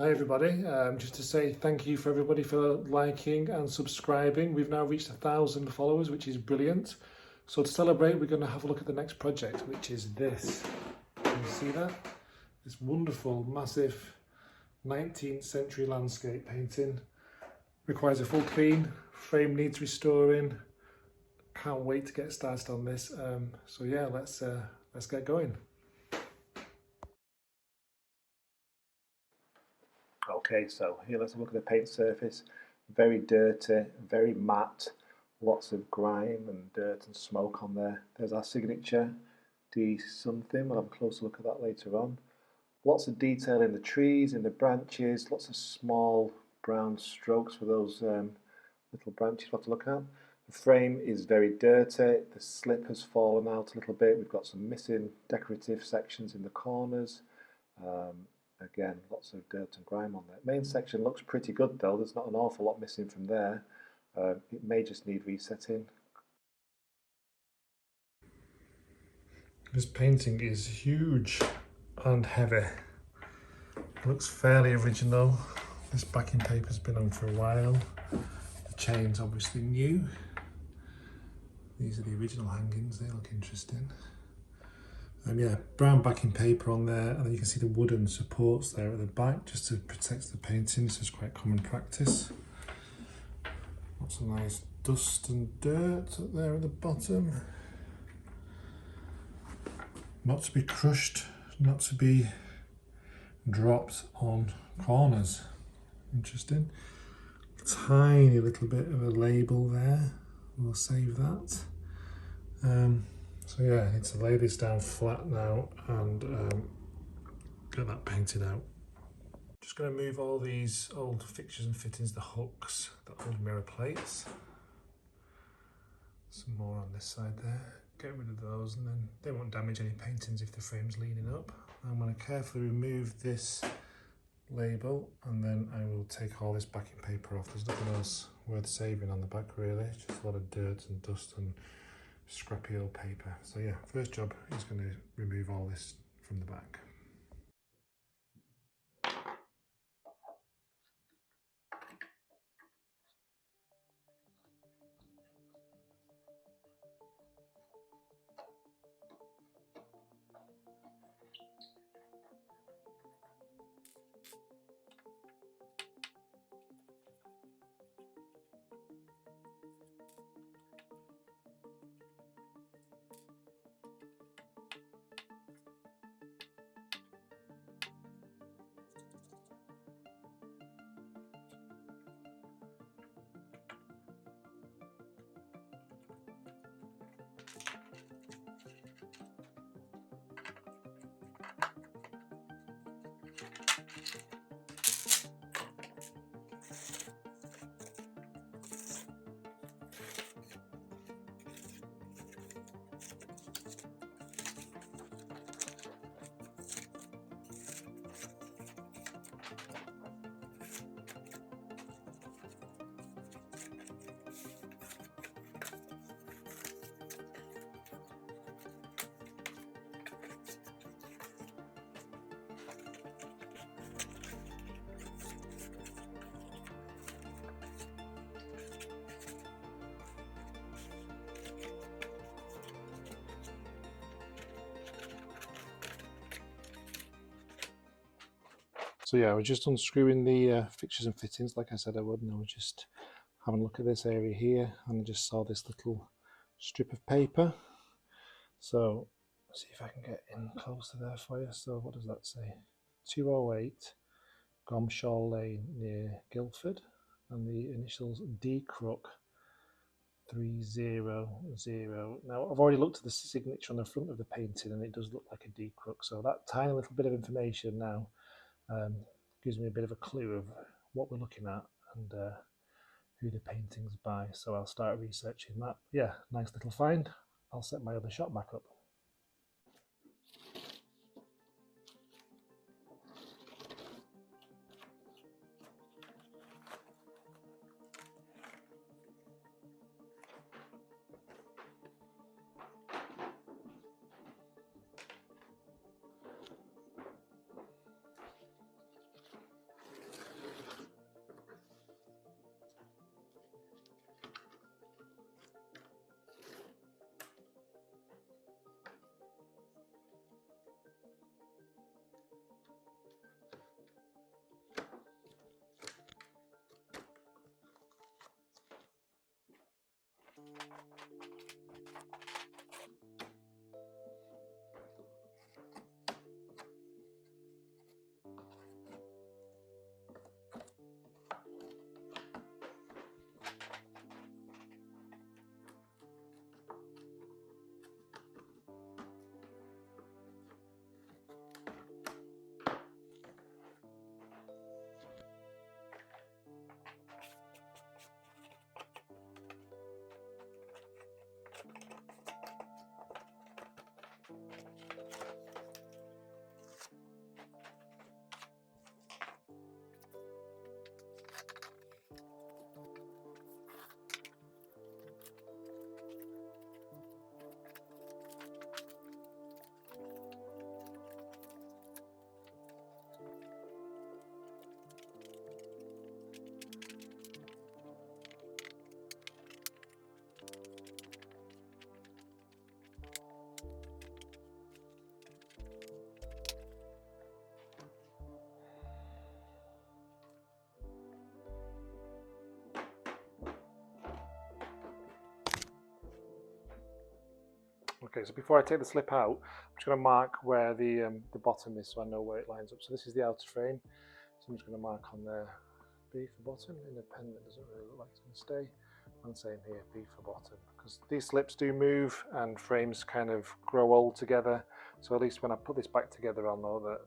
Hi everybody, just to say thank you for everybody for liking and subscribing. We've now reached 1,000 followers, which is brilliant. So to celebrate, we're going to have a look at the next project, which is this. Can you see that? This wonderful, massive 19th century landscape painting. Requires a full clean, frame needs restoring. Can't wait to get started on this. So yeah, let's get going. Okay, so here let's look at the paint surface. Very dirty, very matte, lots of grime and dirt and smoke on there. There's our signature, D something, we'll have a closer look at that later on. Lots of detail in the trees, in the branches, lots of small brown strokes for those little branches we'll have to look at. The frame is very dirty, the slip has fallen out a little bit, we've got some missing decorative sections in the corners. Again, lots of dirt and grime on there. Main section looks pretty good though, there's not an awful lot missing from there. It may just need resetting. This painting is huge and heavy. Looks fairly original. This backing paper's been on for a while. The chain's obviously new. These are the original hangings, they look interesting. Yeah, brown backing paper on there, and then you can see the wooden supports there at the back just to protect the painting. This is quite common practice. Lots of nice dust and dirt up there at the bottom. Not to be crushed, not to be dropped on corners. Interesting. Tiny little bit of a label there. We'll save that. So yeah, I need to lay this down flat now and get that painted out. Just going to move all these old fixtures and fittings, the hooks, the old mirror plates. Some more on this side there. Get rid of those, and then they won't damage any paintings if the frame's leaning up. I'm going to carefully remove this label, and then I will take all this backing paper off. There's nothing else worth saving on the back really, just a lot of dirt and dust and scrappy old paper. So yeah, first job is going to remove all this from the back. So yeah, I was just unscrewing the fixtures and fittings like I said I would, and I was just having a look at this area here, and I just saw this little strip of paper. So let's see if I can get in closer there for you. So what does that say? 208 Gomshaw Lane near Guildford, and the initials D Crook 300. Now I've already looked at the signature on the front of the painting, and it does look like a D Crook. So that tiny little bit of information now gives me a bit of a clue of what we're looking at and who the painting's by. So I'll start researching that. Yeah, nice little find. I'll set my other shot back up. Okay, so before I take the slip out, I'm just going to mark where the bottom is so I know where it lines up. So this is the outer frame, so I'm just going to mark on there B for bottom. Independent doesn't really look like it's going to stay. And same here, B for bottom, because these slips do move and frames kind of grow old together. So at least when I put this back together, I'll know that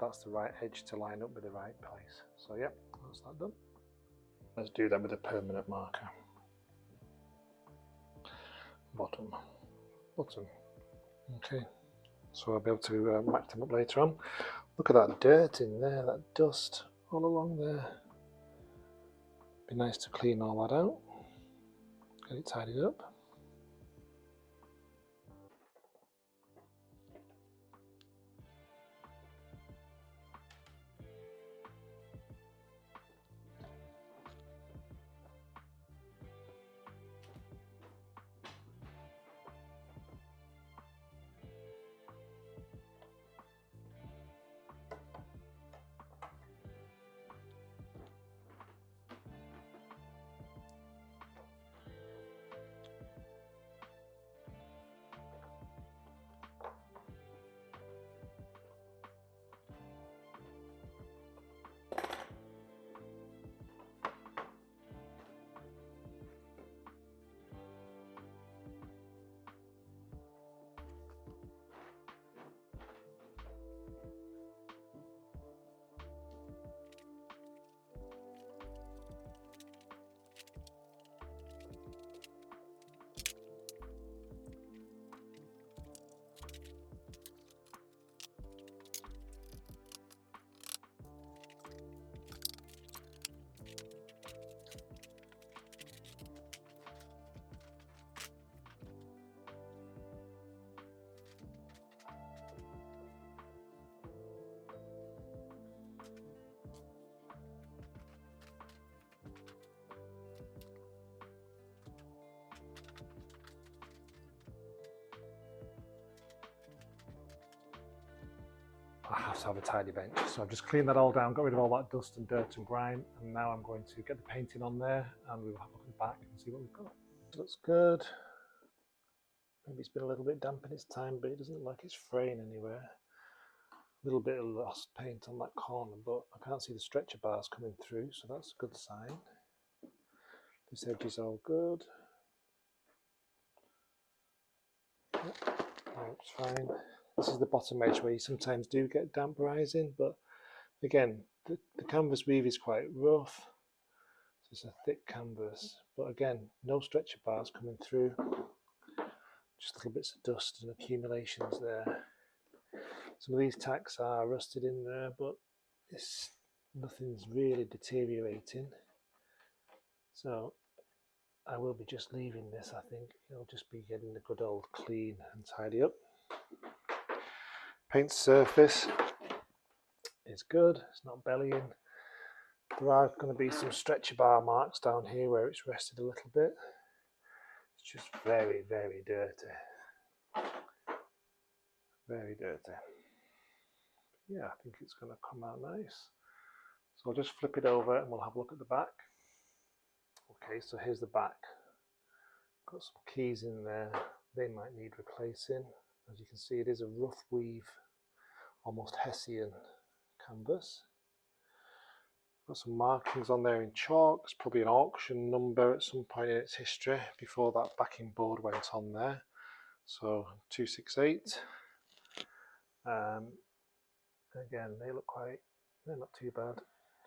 that's the right edge to line up with the right place. So yeah, that's that done. Let's do that with a permanent marker. Bottom. Bottom. Okay, so I'll be able to match them up later on. Look at that dirt in there, that dust all along there. Be nice to clean all that out, get it tidied up. I have to have a tidy bench, so I've just cleaned that all down, got rid of all that dust and dirt and grime, and now I'm going to get the painting on there and we'll have a look at the back and see what we've got. It looks good. Maybe it's been a little bit damp in its time, but it doesn't look like it's fraying anywhere. A little bit of lost paint on that corner, but I can't see the stretcher bars coming through, so that's a good sign. This edge is all good. Yep, that's fine. This is the bottom edge where you sometimes do get damp rising, but again, the canvas weave is quite rough. So it's a thick canvas, but again, no stretcher bars coming through. Just little bits of dust and accumulations there. Some of these tacks are rusted in there, but nothing's really deteriorating. So I will be just leaving this, I think. It'll just be getting a good old clean and tidy up. Paint surface is good, it's not bellying. There are going to be some stretcher bar marks down here where it's rested a little bit. It's just very, very dirty. Very dirty. Yeah, I think it's going to come out nice. So I'll just flip it over and we'll have a look at the back. Okay, so here's the back. Got some keys in there, they might need replacing. As you can see, it is a rough weave, almost Hessian canvas. Got some markings on there in chalk. It's probably an auction number at some point in its history before that backing board went on there. So 268. Again, they're not too bad.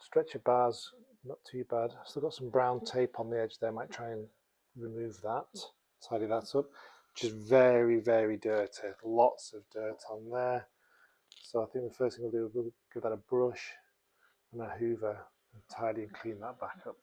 Stretcher bars, not too bad. Still got some brown tape on the edge there. Might try and remove that, tidy that up. Which is very, very dirty. Lots of dirt on there. So I think the first thing we'll do, we'll give that a brush and a hoover and tidy and clean that back up.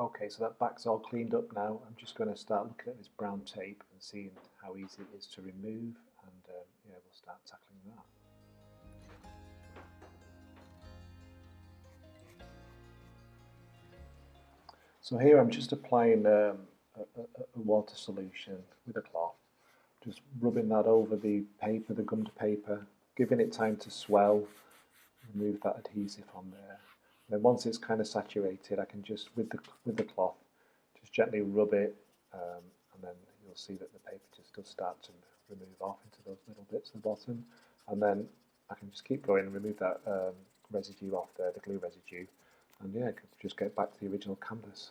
Okay, so that back's all cleaned up now. I'm just going to start looking at this brown tape and seeing how easy it is to remove, and yeah, we'll start tackling that. So here I'm just applying a water solution with a cloth, just rubbing that over the paper, the gummed paper, giving it time to swell, remove that adhesive on there. Then once it's kind of saturated, I can just, with the cloth, just gently rub it, and then you'll see that the paper just does start to remove off into those little bits at the bottom. And then I can just keep going and remove that residue off there, the glue residue, and yeah, just get back to the original canvas.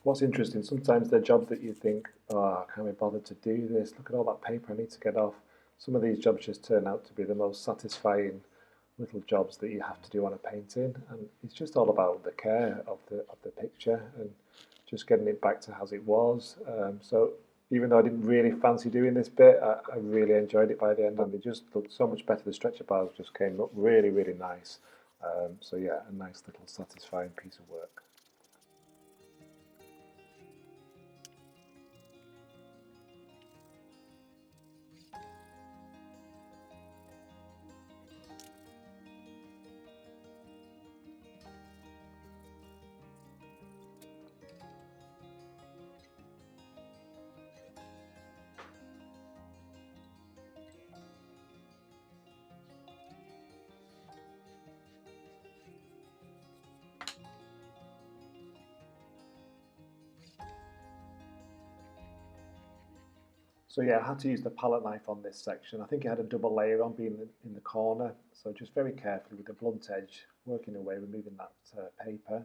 What's interesting, sometimes they're jobs that you think, oh, I can't be bothered to do this, look at all that paper I need to get off. Some of these jobs just turn out to be the most satisfying little jobs that you have to do on a painting, and it's just all about the care of the picture and just getting it back to as it was. So even though I didn't really fancy doing this bit, I really enjoyed it by the end, and they just looked so much better. The stretcher bars just came up really, really nice. So yeah, a nice little satisfying piece of work. So yeah, I had to use the palette knife on this section. I think it had a double layer on being in the corner. So just very carefully with the blunt edge, working away, removing that paper,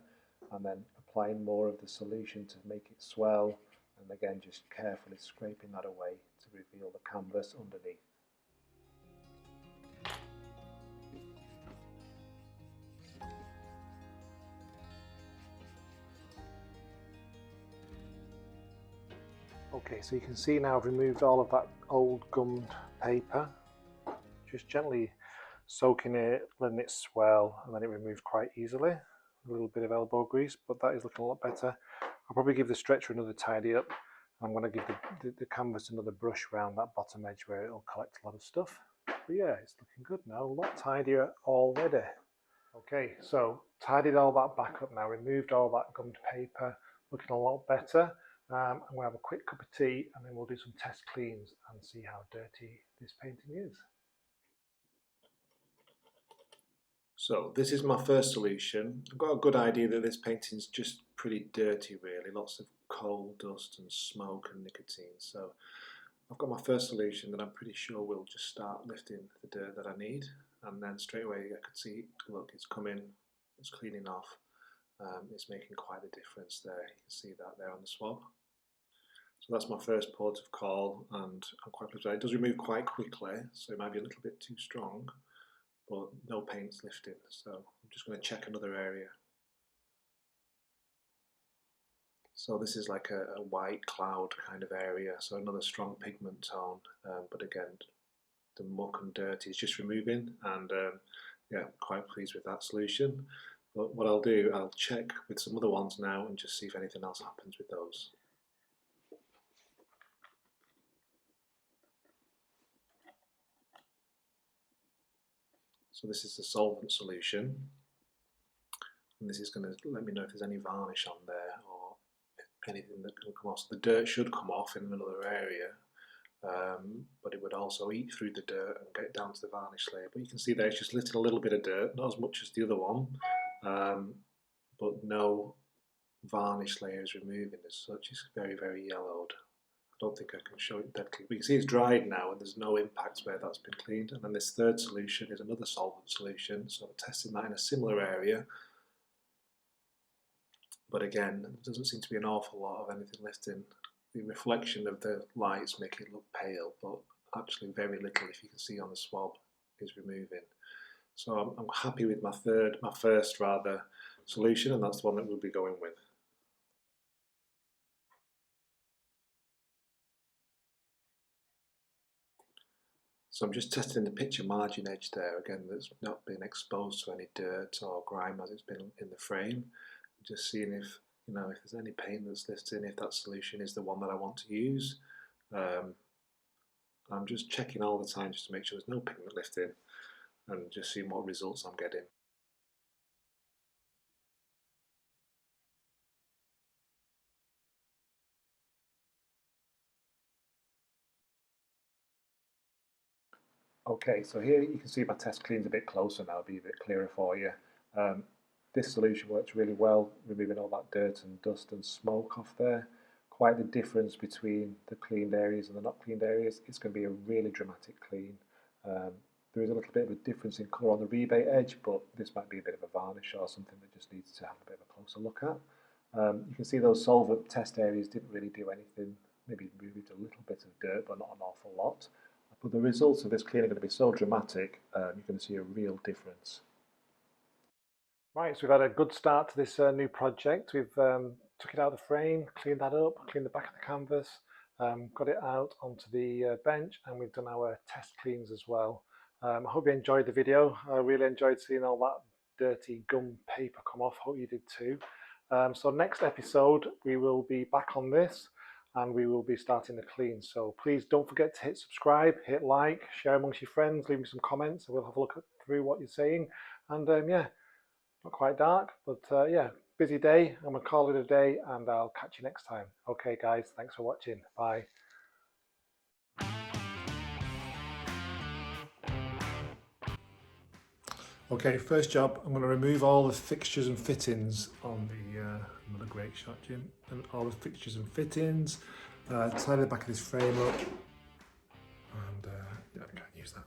and then applying more of the solution to make it swell, and again just carefully scraping that away to reveal the canvas underneath. Okay, so you can see now I've removed all of that old gummed paper, just gently soaking it, letting it swell, and then it removed quite easily. A little bit of elbow grease, but that is looking a lot better. I'll probably give the stretcher another tidy up. I'm going to give the canvas another brush around that bottom edge where it'll collect a lot of stuff. But yeah, it's looking good now, a lot tidier already. Okay, so tidied all that back up now, removed all that gummed paper, looking a lot better. I'm going to have a quick cup of tea and then we'll do some test cleans and see how dirty this painting is. So this is my first solution. I've got a good idea that this painting's just pretty dirty really, lots of coal dust and smoke and nicotine. So I've got my first solution that I'm pretty sure will just start lifting the dirt that I need, and then straight away I could see, look, it's coming, it's cleaning off. It's making quite the difference there. You can see that there on the swab. So that's my first port of call, and I'm quite pleased with that. It does remove quite quickly, so it might be a little bit too strong, but no paint's lifting. So I'm just going to check another area. So this is like a white cloud kind of area, so another strong pigment tone, but again, the muck and dirt is just removing, and yeah, quite pleased with that solution. But what I'll do, I'll check with some other ones now and just see if anything else happens with those. So this is the solvent solution, and this is going to let me know if there's any varnish on there or anything that can come off. So the dirt should come off in another area, but it would also eat through the dirt and get down to the varnish layer. But you can see there it's just a little bit of dirt, not as much as the other one, but no varnish layer is removing as such. It's very, very yellowed. I don't think I can show it that clearly. But you can see it's dried now and there's no impact where that's been cleaned. And then this third solution is another solvent solution, so I'm testing that in a similar area. But again, there doesn't seem to be an awful lot of anything lifting. The reflection of the lights make it look pale, but actually very little, if you can see on the swab, is removing. So I'm happy with my first solution, and that's the one that we'll be going with. So I'm just testing the picture margin edge there, again, that's not been exposed to any dirt or grime as it's been in the frame. Just seeing if, if there's any paint that's lifting, if that solution is the one that I want to use. I'm just checking all the time just to make sure there's no pigment lifting and just seeing what results I'm getting. Okay, so here you can see my test clean's a bit closer now, be a bit clearer for you. This solution works really well, removing all that dirt and dust and smoke off there. Quite the difference between the cleaned areas and the not cleaned areas. It's going to be a really dramatic clean. There is a little bit of a difference in colour on the rebate edge, but this might be a bit of a varnish or something that just needs to have a bit of a closer look at. You can see those solvent test areas didn't really do anything, maybe removed a little bit of dirt, but not an awful lot. But the results of this clean are going to be so dramatic, you're going to see a real difference. Right, so we've had a good start to this new project. We've took it out of the frame, cleaned that up, cleaned the back of the canvas, got it out onto the bench, and we've done our test cleans as well. I hope you enjoyed the video. I really enjoyed seeing all that dirty gum paper come off. Hope you did too. So next episode, we will be back on this and we will be starting the clean. So please don't forget to hit subscribe, hit like, share amongst your friends, leave me some comments, and we'll have a look through what you're saying. And yeah, not quite dark, but yeah, busy day. I'm gonna call it a day and I'll catch you next time. Okay guys, thanks for watching. Bye. Okay, first job, I'm going to remove all the fixtures and fittings on the, another great shot, Jim, and all the fixtures and fittings, tidy the back of this frame up, and yeah, I can't use that.